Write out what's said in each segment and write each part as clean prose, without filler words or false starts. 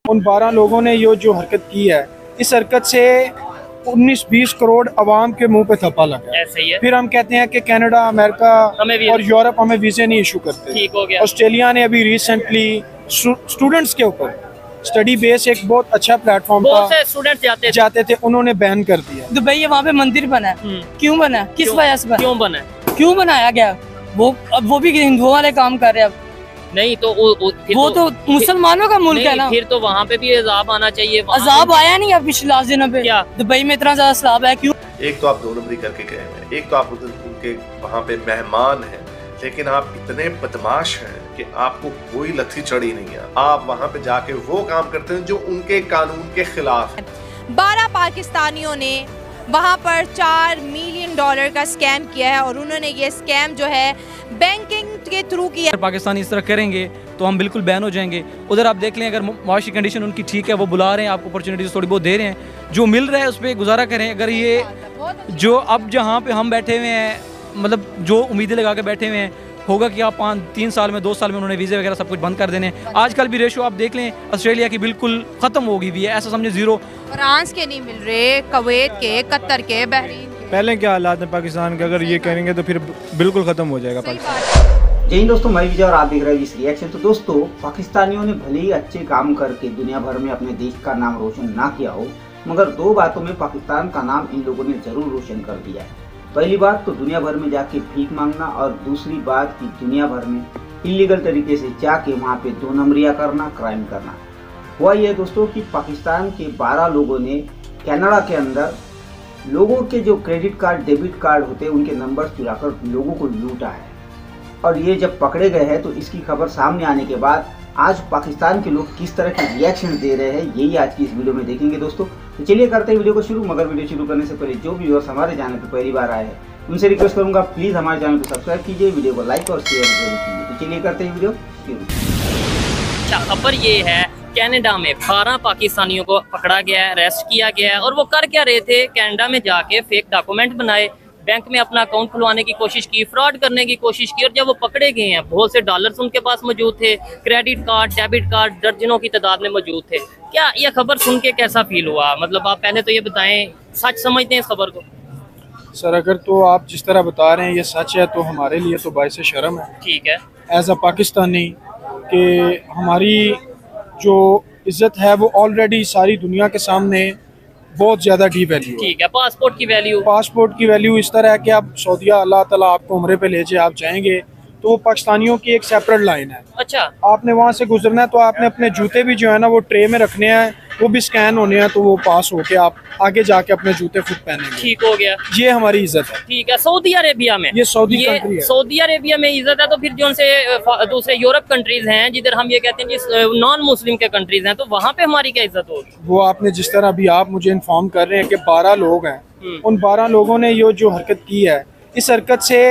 उन 12 लोगों ने ये जो हरकत की है, इस हरकत से 19-20 करोड़ अवाम के मुंह पे थप्पा लगा है। ऐसे ही है। फिर हम कहते हैं कि कनाडा, अमेरिका और यूरोप हमें वीज़े नहीं इशू करते। ठीक हो गया। ऑस्ट्रेलिया ने अभी रिसेंटली स्टूडेंट्स के ऊपर स्टडी बेस एक बहुत अच्छा प्लेटफॉर्म था, बहुत से स्टूडेंट जाते थे, उन्होंने बैन कर दिया। दुबई है, वहाँ पे मंदिर बना है, क्यों बना है, किस वजह से क्यों बना है, क्यों बनाया गया? वो भी हिंदुओं वाले काम कर रहे हैं। नहीं तो वो तो मुसलमानों का मुल्क है ना। फिर तो वहाँ पे भी अजाब आना चाहिए। अजाब आया नहीं अब पिछले 10 दिनों पे। क्या दुबई में इतना ज्यादा सैलाब है, क्यों? एक तो आप 2 नंबरी करके गए हैं, एक तो आप उनके वहाँ पे मेहमान हैं, लेकिन आप इतने बदमाश हैं कि आपको कोई लथी चढ़ी नहीं है। आप वहाँ पे जाके वो काम करते हैं जो उनके कानून के खिलाफ है। 12 पाकिस्तानियों ने वहाँ पर $4 मिलियन का स्कैम किया है और उन्होंने ये स्कैम जो है बैंकिंग के थ्रू किया। अगर पाकिस्तानी इस तरह करेंगे तो हम बिल्कुल बैन हो जाएंगे। उधर आप देख लें, अगर माशी कंडीशन उनकी ठीक है, वो बुला रहे हैं, आपको अपॉर्चुनिटीज थोड़ी बहुत दे रहे हैं, जो मिल रहा है उस पर गुजारा करें। अगर ये जो अब जहाँ पे हम बैठे हुए हैं, मतलब जो उम्मीदें लगा के बैठे हुए हैं, होगा कि आप 3 साल में 2 साल में उन्होंने वीज़े वगैरह सब कुछ बंद कर देने। आजकल भी रेशो आप देख लें ऑस्ट्रेलिया की बिल्कुल ख़त्म हो गई हुई है, ऐसा समझे ज़ीरो। फ्रांस के नहीं मिल रहे, कुवैत के, कतर के, बहरीन के। पहले क्या हालात है पाकिस्तान के, अगर ये करेंगे तो फिर बिल्कुल ख़त्म हो जाएगा पाकिस्तान। जय हिंद दोस्तों, मैं विजय और आप देख रहे हैं इस रिएक्शन। तो दोस्तों, पाकिस्तानियों ने भले ही अच्छे काम करके दुनिया भर में अपने देश का नाम रोशन ना किया हो, मगर 2 बातों में पाकिस्तान का नाम इन लोगों ने जरूर रोशन कर दिया है। पहली बात तो दुनिया भर में जाके भीख मांगना, और दूसरी बात कि दुनिया भर में इलीगल तरीके से जाके वहाँ पे 2 नंबरियाँ करना, क्राइम करना। हुआ ये दोस्तों कि पाकिस्तान के 12 लोगों ने कनाडा के अंदर लोगों के जो क्रेडिट कार्ड, डेबिट कार्ड होते हैं, उनके नंबर चुराकर लोगों को लूटा है। और ये जब पकड़े गए हैं तो इसकी खबर सामने आने के बाद आज पाकिस्तान के लोग किस तरह के रिएक्शन दे रहे हैं, यही आज की इस वीडियो में देखेंगे दोस्तों। तो चलिए करते हैं वीडियो को शुरू। मगर वीडियो शुरू करने से पहले जो भी व्यूअर्स हमारे चैनल पर पहली बार आए हैं, उनसे रिक्वेस्ट करूंगा प्लीज़ हमारे चैनल को सब्सक्राइब कीजिए, वीडियो को लाइक और शेयर जरूर कीजिए। तो चलिए करते हैं वीडियो शुरू। अच्छा, खबर ये है कनाडा में 12 पाकिस्तानियों को पकड़ा गया है, अरेस्ट किया गया है। और वो कर क्या रहे थे? कनाडा में जाके फेक डॉक्यूमेंट बनाए, बैंक में अपना अकाउंट खुलवाने की कोशिश की, फ्रॉड करने की कोशिश की। और जब वो पकड़े गए हैं, बहुत से डॉलर्स उनके पास मौजूद थे, क्रेडिट कार्ड, डेबिट कार्ड दर्जनों की तादाद में मौजूद थे। क्या ये खबर सुन के कैसा फील हुआ? मतलब आप पहले तो ये बताएं, सच समझते हैं इस खबर को? सर, अगर तो आप जिस तरह बता रहे हैं ये सच है तो हमारे लिए तो बाइस शर्म है। ठीक है, एज अ पाकिस्तानी कि हमारी जो इज्जत है वो ऑलरेडी सारी दुनिया के सामने बहुत ज़्यादा डी वैल्यू। ठीक है, पासपोर्ट की वैल्यू इस तरह है कि आप सऊदीया, अल्लाह ताला आपको उम्रे पे ले जाए, आप जाएंगे तो वो पाकिस्तानियों की एक सेपरेट लाइन है। अच्छा, आपने वहाँ से गुजरना है तो आपने अपने जूते भी जो है ना वो ट्रे में रखने हैं, वो भी स्कैन होने हैं, तो वो पास होके आप आगे जाके अपने जूते खुद पहनेंगे। ठीक हो गया, ये हमारी इज्जत है। ठीक है। सऊदी अरेबिया में, ये सऊदी कंट्री है, सऊदी अरेबिया में इज्जत है, तो फिर जो उनसे दूसरे यूरोप कंट्रीज हैं जिधर हम ये कहते हैं नॉन मुस्लिम के कंट्रीज हैं, तो वहाँ पे हमारी क्या इज्जत होगी? वो आपने जिस तरह अभी आप मुझे इन्फॉर्म कर रहे हैं कि 12 लोग हैं, उन 12 लोगों ने ये जो हरकत की है, इस हरकत से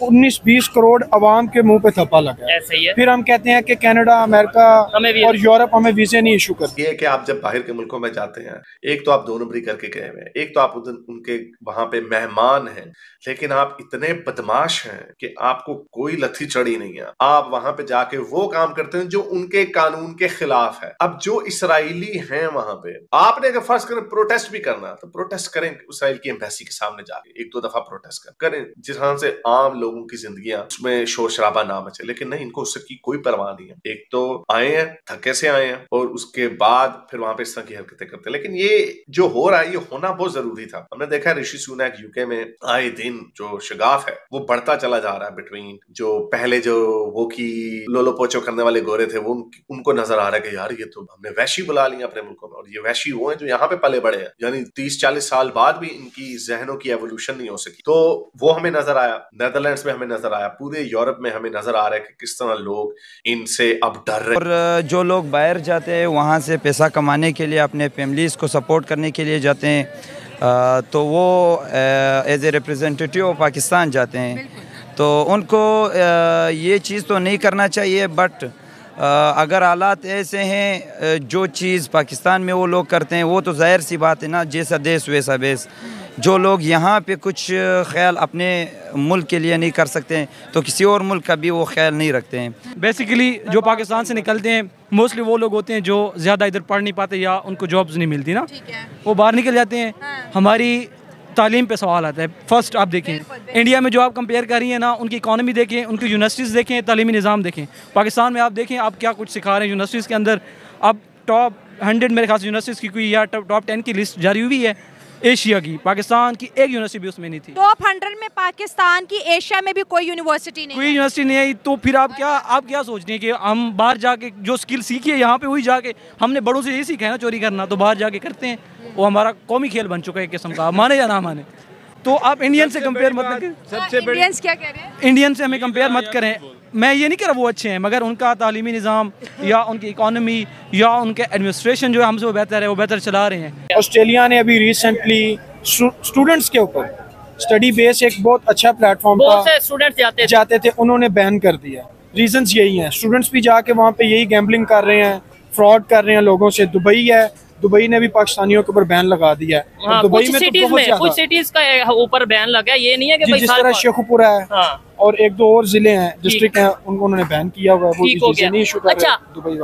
19-20 करोड़ अवाम के मुंह पे थप्पा लगा है। ऐसे ही है। फिर हम कहते हैं कि कनाडा, अमेरिका और यूरोप हमें वीज़े नहीं इशू करते। ये है कि आप जब बाहर के मुल्कों में जाते हैं, एक तो आप 2 नंबरी करके गए हैं, एक तो आप उनके वहां पे मेहमान हैं, लेकिन आप इतने बदमाश हैं कि आपको कोई लथी चढ़ी नहीं है। आप वहां पे जाके वो काम करते हैं जो उनके कानून के खिलाफ है। अब जो इसराइली हैं वहां पे, आपने अगर फर्ज करें प्रोटेस्ट भी करना तो प्रोटेस्ट करें इसराइल की एम्बेसी के सामने जाके 1-2 दफा प्रोटेस्ट करें, जिस तरह से आम लोगों की जिंदगियां उसमें शोर शराबा ना मचे। लेकिन नहीं, इनको उसकी कोई परवाह नहीं है। एक तो आए हैं, थके से आए हैं, और उसके बाद फिर वहां पे इस तरह की हरकतें करते हैं। लेकिन ये जो हो रहा है, ये होना बहुत जरूरी था। हमने देखा है ऋषि सुनक यूके में आए दिन जो शगाफ है वो बढ़ता चला जा रहा है। बिटवीन जो पहले जो वो की लोलो पोचो करने वाले गोरे थे, वो उनको नजर आ रहा है कि यार ये तो हमने वैशी बुला लिया अपने मुल्कों में, और ये वैशी वो है जो यहाँ पे पले बड़े हैं। यानी 30-40 साल बाद भी इनकी जहनों की एवोल्यूशन नहीं हो सकी। तो वो हमें नजर आया, नेदरलैंड्स में हमें नजर आया, पूरे यूरोप में हमें नजर आ रहा है कि किस तरह लोग इनसे अब डर रहे। और जो लोग बाहर जाते हैं वहाँ से पैसा कमाने के लिए, अपने फैमिलीज़ को सपोर्ट करने के लिए जाते हैं, तो वो as a representative of Pakistan जाते हैं। तो उनको ये चीज़ तो नहीं करना चाहिए, बट अगर हालात ऐसे हैं, जो चीज़ पाकिस्तान में वो लोग करते हैं वो तो जाहिर सी बात है ना, जैसा देश वैसा बेस। जो लोग यहाँ पे कुछ ख्याल अपने मुल्क के लिए नहीं कर सकते हैं तो किसी और मुल्क का भी वो ख्याल नहीं रखते हैं। बेसिकली जो पाकिस्तान से निकलते हैं मोस्टली वो लोग होते हैं जो ज़्यादा इधर पढ़ नहीं पाते या उनको जॉब्स नहीं मिलती ना, वो बाहर निकल जाते हैं। हमारी तालीम पे सवाल आता है। फर्स्ट आप देखें इंडिया में जो आप कंपेयर कर रही हैं ना, उनकी इकॉनमी देखें, उनकी यूनिवर्सिटीज़ देखें, तालीमी निज़ाम देखें। पाकिस्तान में आप देखें आप क्या कुछ सिखा रहे हैं यूनिवर्सिटीज़ के अंदर। अब टॉप 100 मेरे ख्याल से यूनिवर्सिटीज़ की कोई या टॉप 10 की लिस्ट जारी हुई है एशिया की, पाकिस्तान की एक यूनिवर्सिटी भी उसमें नहीं थी। टॉप 100 में पाकिस्तान की, एशिया में भी कोई यूनिवर्सिटी नहीं, कोई यूनिवर्सिटी नहीं आई। तो फिर आप क्या सोच रही हैं कि हम बाहर जाके जो स्किल सीखी है यहाँ पे वही जाके हमने बड़ों से यही सीखा है ना चोरी करना, तो बाहर जाके करते हैं। वो हमारा कौमी खेल बन चुका है एक किस्म का, माने या ना माने। तो आप इंडियन से कंपेयर मत करें। सबसे इंडियंस क्या कह रहे हैं? इंडियन से हमें कंपेयर मत करें। मैं ये नहीं कह रहा वो अच्छे हैं, मगर उनका तालीमी निज़ाम या उनकी इकॉनमी या उनके एडमिनिस्ट्रेशन जो है हमसे वो बेहतर है, वो बेहतर चला रहे हैं। ऑस्ट्रेलिया ने अभी रिसेंटली स्टूडेंट्स के ऊपर स्टडी बेस एक बहुत अच्छा प्लेटफॉर्म बहुत से स्टूडेंट्स जाते थे, उन्होंने बैन कर दिया। रीजंस यही हैं, स्टूडेंट्स भी जाके वहाँ पे यही गैम्बलिंग कर रहे हैं, फ्रॉड कर रहे हैं लोगों से। दुबई है, दुबई ने भी पाकिस्तानियों के ऊपर बैन लगा दिया है। हाँ, दुबई कुछ में सिटीज तो में, कुछ सिटीज का ऊपर बैन लगा है। ये नहीं है कि भाई जिस तरह शेखुपुरा है और एक दो और जिले हैं, डिस्ट्रिक्ट हैं, उनको उन्होंने बैन किया हुआ है। ठीक हो गया। अच्छा,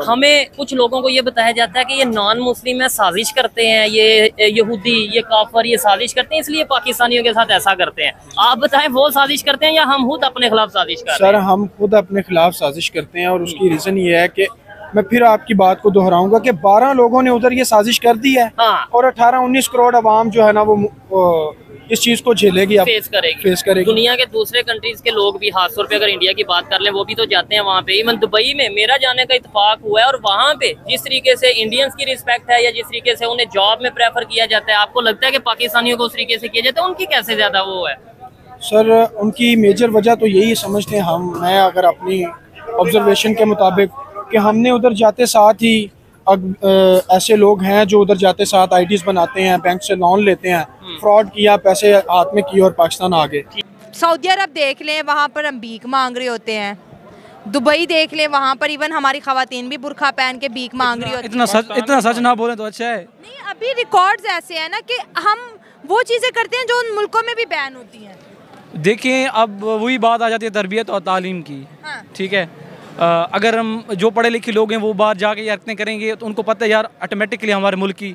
हमें कुछ लोगों को ये बताया जाता है कि ये नॉन मुस्लिम है, साजिश करते हैं, ये यहूदी, ये काफर, ये साजिश करते हैं, इसलिए पाकिस्तानियों के साथ ऐसा करते हैं। आप बताएं वो साजिश करते हैं या हम खुद अपने खिलाफ साजिश करते हैं? सर हम खुद अपने खिलाफ साजिश करते हैं और उसकी रीजन ये है कि मैं फिर आपकी बात को दोहराऊंगा कि 12 लोगों ने उधर ये साजिश कर दी है और 18-19 करोड़ अवाम जो है ना वो इस चीज को झेलेगी, फेस करेगी। दुनिया के दूसरे कंट्रीज के लोग भी, खासतौर पे अगर इंडिया की बात कर लें, वो भी तो जाते हैं वहाँ पे। इवन दुबई में मेरा जाने का इत्तेफाक हुआ है और वहाँ पे जिस तरीके से इंडियंस की रिस्पेक्ट है या जिस तरीके से उन्हें जॉब में प्रेफर किया जाता है, आपको लगता है कि पाकिस्तानियों को उस तरीके से किया जाता है? उनकी कैसे ज्यादा वो है? सर उनकी मेजर वजह तो यही समझते हैं मैं अगर अपनी ऑब्जर्वेशन के मुताबिक कि हमने उधर जाते साथ ही ऐसे लोग हैं जो उधर जाते साथ आईडीज बनाते हैं, बैंक से लोन लेते हैं, फ्रॉड किया, पैसे हाथ में किए और पाकिस्तान आ गए। सऊदी अरब देख लें, वहाँ पर हम भीख मांग रहे होते हैं। दुबई देख लें, वहाँ पर इवन हमारी खवातीन भी बुरखा पहन के भीख मांग रही होती है। इतना सच ना बोले तो अच्छा है। नहीं, अभी रिकॉर्ड्स ऐसे हैं ना कि हम वो चीज़ें करते हैं जो उन मुल्कों में भी बैन होती हैं। देखें अब वही बात आ जाती है तरबियत और तालीम की। ठीक है, अगर हम जो पढ़े लिखे लोग हैं वो बाहर जाके हरकतें करेंगे तो उनको पता है यार ऑटोमेटिकली हमारे मुल्क की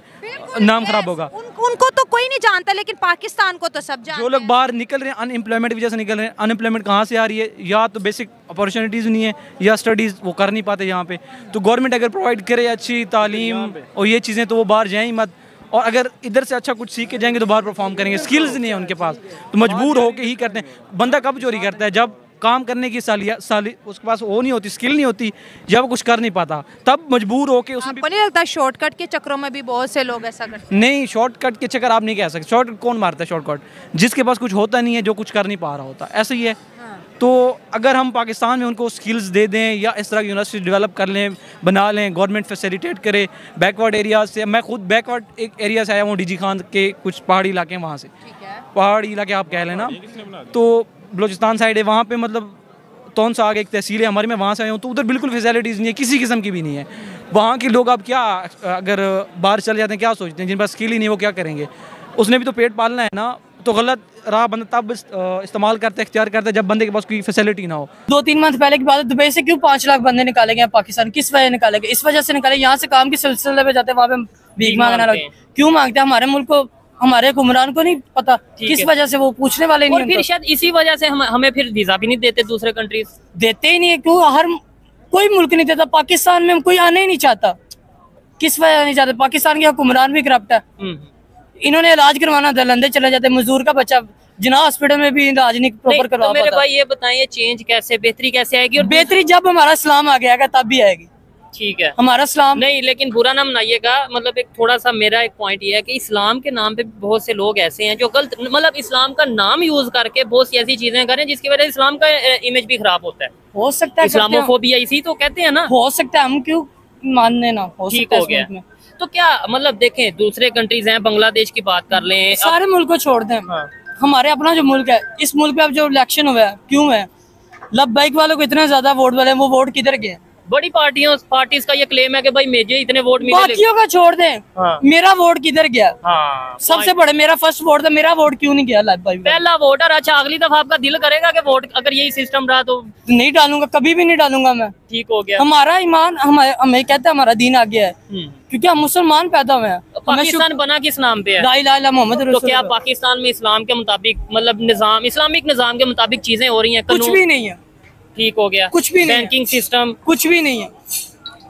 नाम खराब होगा। उनको तो कोई नहीं जानता, लेकिन पाकिस्तान को तो सब जानते हैं। जो लोग बाहर निकल रहे हैं अनएम्प्लॉयमेंट की वजह से निकल रहे हैं। अनएम्प्लॉयमेंट कहाँ से आ रही है? या तो बेसिक अपॉर्चुनिटीज़ नहीं है या स्टडीज़ वो कर नहीं पाते यहाँ पे। तो गवर्नमेंट अगर प्रोवाइड करे अच्छी तालीम और ये चीज़ें तो वो बाहर जाएँ ही मत। और अगर इधर से अच्छा कुछ सीख के जाएंगे तो बाहर परफॉर्म करेंगे। स्किल्स नहीं है उनके पास तो मजबूर होके ही करते हैं। बंदा कब चोरी करता है? जब काम करने की उसके पास वो नहीं होती, स्किल नहीं होती, जब वो कुछ कर नहीं पाता तब मजबूर होके उसमें। आपको नहीं लगता शॉर्टकट के चक्करों में भी बहुत से लोग ऐसा करते हैं? नहीं, शॉर्टकट के चक्कर आप नहीं कह सकते। शॉर्टकट कौन मारता है? शॉर्टकट जिसके पास कुछ होता नहीं है, जो कुछ कर नहीं पा रहा होता, ऐसा ही है। तो अगर हम पाकिस्तान में उनको स्किल्स दे दें या इस तरह की यूनिवर्सिटी डेवलप कर लें, बना लें, गवर्नमेंट फैसिलिटेट करे बैकवर्ड एरियाज से। मैं खुद बैकवर्ड एक एरिया से आया हूँ, डीजी खान के कुछ पहाड़ी इलाके हैं, वहाँ से पहाड़ी इलाके आप कह लेना, तो बलूचिस्तान साइड है, वहाँ पे मतलब तौन सा आगे एक तहसील है हमारी, मैं वहाँ से आया हूँ। तो उधर बिल्कुल फैसिलिटीज़ नहीं है, किसी किस्म की भी नहीं है। वहाँ के लोग अब क्या, अगर बाहर चले जाते हैं क्या सोचते हैं? जिन पास स्किल ही नहीं वो क्या करेंगे? उसने भी तो पेट पालना है ना। तो गलत राह बंदा तब इस्तेमाल करता है, इख्तियार करता है जब बंदे के पास कोई फैसिलिटी ना हो। 2-3 मंथ पहले की बात है, दुबई से क्यों 5 लाख बंदे निकाले गए पाकिस्तान? किस वजह निकाले गए? इस वजह से निकाले, यहाँ से काम के सिलसिले में जाते हैं, वहाँ पे भीख मांगना लगे। क्यों मांगते हैं? हमारे मुल्क को, हमारे हुक्मरान को नहीं पता किस वजह से, वो पूछने वाले नहीं। और फिर शायद इसी वजह से हमें फिर वीजा भी नहीं देते, दूसरे कंट्रीज देते ही नहीं है। क्यों? हर कोई मुल्क नहीं देता। पाकिस्तान में कोई आने ही नहीं चाहता। किस वजह नहीं चाहते? पाकिस्तान के हुक्मरान भी करप्ट है। इन्होंने इलाज करवाना था, लंदन चले जाते। मजदूर का बच्चा जिना हॉस्पिटल में भी इलाज नहीं प्रॉपर करवा पाता। मेरे भाई ये बताइए, चेंज कैसे, बेहतरी कैसे आएगी? और बेहतरी जब हमारा इस्लाम आ गया तब भी आएगी। ठीक है, हमारा इस्लाम नहीं, लेकिन बुरा ना मनाइएगा। मतलब एक थोड़ा सा मेरा एक पॉइंट ये है कि इस्लाम के नाम पे बहुत से लोग ऐसे हैं जो गलत, मतलब इस्लाम का नाम यूज करके बहुत सी ऐसी चीजें करें जिसकी वजह से इस्लाम का इमेज भी खराब होता है। हो सकता है इस्लामोफोबिया इसी तो कहते हैं ना। हो सकता है, हम क्यों मानने ना हो। ठीक हो गया। तो क्या मतलब देखें, दूसरे कंट्रीज हैं, बांग्लादेश की बात कर लें, सारे मुल्क को छोड़ दें। हमारे अपना जो मुल्क है, इस मुल्क पे अब जो इलेक्शन हुआ है, क्यों है? लब्बैक वालों को इतने ज्यादा वोट वाले, वो वोट किधर गए? बड़ी पार्टीज का ये क्लेम है कि भाई मुझे इतने वोट मिले। बाकियों का छोड़ दें, हाँ। मेरा वोट किधर गया? हाँ, सबसे बड़े मेरा फर्स्ट वोट था, मेरा वोट क्यों नहीं गया? भाई पहला वोटर। अच्छा, अगली दफा आपका दिल करेगा कि वोट अगर यही सिस्टम रहा तो नहीं डालूंगा, कभी भी नहीं डालूंगा मैं। ठीक हो गया। हमारा ईमान हमें कहता है हमारा दीन आगे है, क्योंकि हम मुसलमान पैदा हुए हैं। पाकिस्तान बना किस नाम पे है? ला इलाहा इल्लल्लाह मोहम्मद तो रसूलुल्लाह। क्या पाकिस्तान में इस्लाम के मुताबिक मतलब निजाम, इस्लामिक निजाम के मुताबिक चीजें हो रही हैं? कुछ भी नहीं है। ठीक हो गया। कुछ भी नहीं। बैंकिंग सिस्टम कुछ भी नहीं है,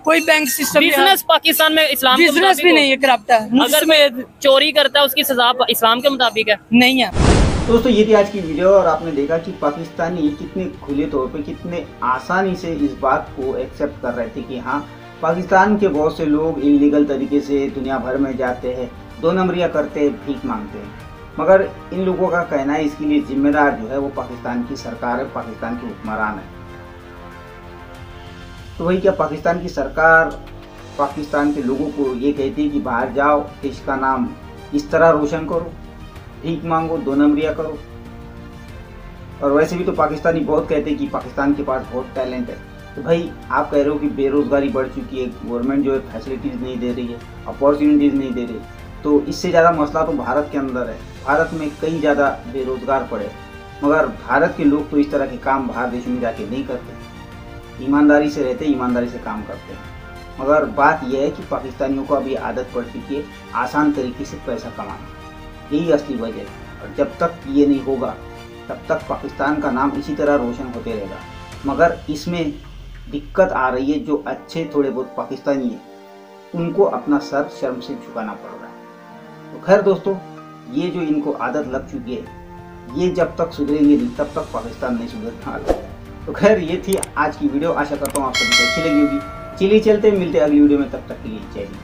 कोई बैंक सिस्टम। बिजनेस पाकिस्तान में इस्लाम के बिजनेस भी नहीं है, करप्ट है। अगर मैं चोरी करता है उसकी सजा इस्लाम के मुताबिक है? नहीं है। दोस्तों ये थी आज की वीडियो और आपने देखा कि पाकिस्तानी कितने खुले तौर पे कितने आसानी से इस बात को एक्सेप्ट कर रहे थे कि हाँ पाकिस्तान के बहुत से लोग इलीगल तरीके से दुनिया भर में जाते हैं, 2 नंबरियां करते हैं, भीख मांगते हैं। मगर इन लोगों का कहना है इसके लिए जिम्मेदार जो है वो पाकिस्तान की सरकार है, पाकिस्तान के हुक्मरान है। तो वही क्या पाकिस्तान की सरकार पाकिस्तान के लोगों को ये कहती है कि बाहर जाओ, देश का नाम इस तरह रोशन करो, भीख मांगो, 2 नंबरियां करो। और वैसे भी तो पाकिस्तानी बहुत कहते हैं कि पाकिस्तान के पास बहुत टैलेंट है। तो भाई आप कह रहे हो कि बेरोजगारी बढ़ चुकी है, गवर्नमेंट जो है फैसिलिटीज़ नहीं दे रही है, अपॉर्चुनिटीज़ नहीं दे रही, तो इससे ज़्यादा मसला तो भारत के अंदर है। भारत में कई ज़्यादा बेरोजगार पड़े, मगर भारत के लोग तो इस तरह के काम बाहर देशों में जाके नहीं करते, ईमानदारी से रहते, ईमानदारी से काम करते हैं। मगर बात यह है कि पाकिस्तानियों को अभी आदत पड़ चुकी है आसान तरीके से पैसा कमाना, यही असली वजह है। और जब तक ये नहीं होगा तब तक पाकिस्तान का नाम इसी तरह रोशन होते रहेगा। मगर इसमें दिक्कत आ रही है, जो अच्छे थोड़े बहुत पाकिस्तानी हैं उनको अपना सर शर्म से झुकाना पड़ रहा है। तो खैर दोस्तों, ये जो इनको आदत लग चुकी है, ये जब तक सुधरेंगे नहीं तब तक पाकिस्तान नहीं सुधरने वाला। तो खैर ये थी आज की वीडियो, आशा करता हूँ आप सभी को अच्छी लगी होगी। चलिए चलते मिलते अगली वीडियो में, तब तक के लिए जय हिंद।